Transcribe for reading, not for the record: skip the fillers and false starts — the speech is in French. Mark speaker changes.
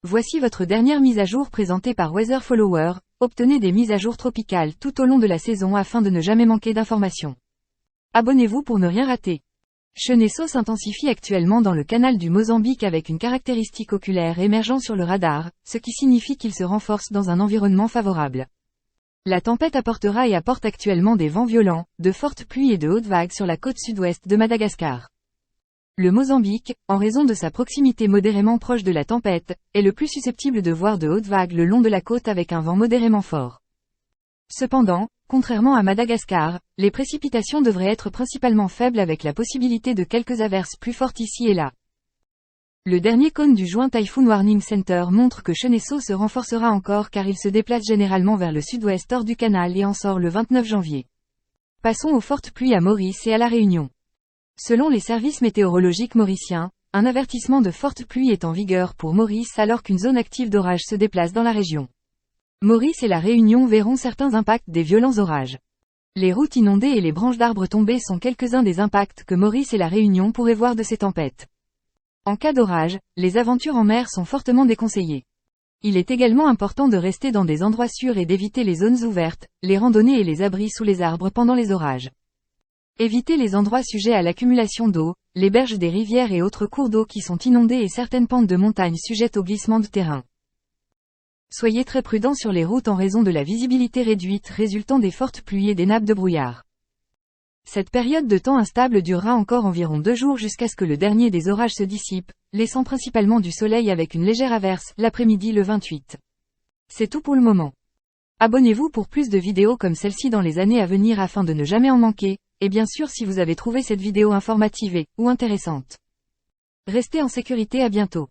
Speaker 1: Voici votre dernière mise à jour présentée par Weather Follower. Obtenez des mises à jour tropicales tout au long de la saison afin de ne jamais manquer d'informations. Abonnez-vous pour ne rien rater. Chenesso s'intensifie actuellement dans le canal du Mozambique avec une caractéristique oculaire émergeant sur le radar, ce qui signifie qu'il se renforce dans un environnement favorable. La tempête apportera et apporte actuellement des vents violents, de fortes pluies et de hautes vagues sur la côte sud-ouest de Madagascar. Le Mozambique, en raison de sa proximité modérément proche de la tempête, est le plus susceptible de voir de hautes vagues le long de la côte avec un vent modérément fort. Cependant, contrairement à Madagascar, les précipitations devraient être principalement faibles avec la possibilité de quelques averses plus fortes ici et là. Le dernier cône du Joint Typhoon Warning Center montre que Chenesso se renforcera encore car il se déplace généralement vers le sud-ouest hors du canal et en sort le 29 janvier. Passons aux fortes pluies à Maurice et à la Réunion. Selon les services météorologiques mauriciens, un avertissement de fortes pluies est en vigueur pour Maurice alors qu'une zone active d'orage se déplace dans la région. Maurice et la Réunion verront certains impacts des violents orages. Les routes inondées et les branches d'arbres tombées sont quelques-uns des impacts que Maurice et la Réunion pourraient voir de ces tempêtes. En cas d'orage, les aventures en mer sont fortement déconseillées. Il est également important de rester dans des endroits sûrs et d'éviter les zones ouvertes, les randonnées et les abris sous les arbres pendant les orages. Évitez les endroits sujets à l'accumulation d'eau, les berges des rivières et autres cours d'eau qui sont inondés et certaines pentes de montagne sujettes au glissement de terrain. Soyez très prudents sur les routes en raison de la visibilité réduite résultant des fortes pluies et des nappes de brouillard. Cette période de temps instable durera encore environ 2 jours jusqu'à ce que le dernier des orages se dissipe, laissant principalement du soleil avec une légère averse l'après-midi le 28. C'est tout pour le moment. Abonnez-vous pour plus de vidéos comme celle-ci dans les années à venir afin de ne jamais en manquer, et bien sûr si vous avez trouvé cette vidéo informative ou intéressante. Restez en sécurité, à bientôt.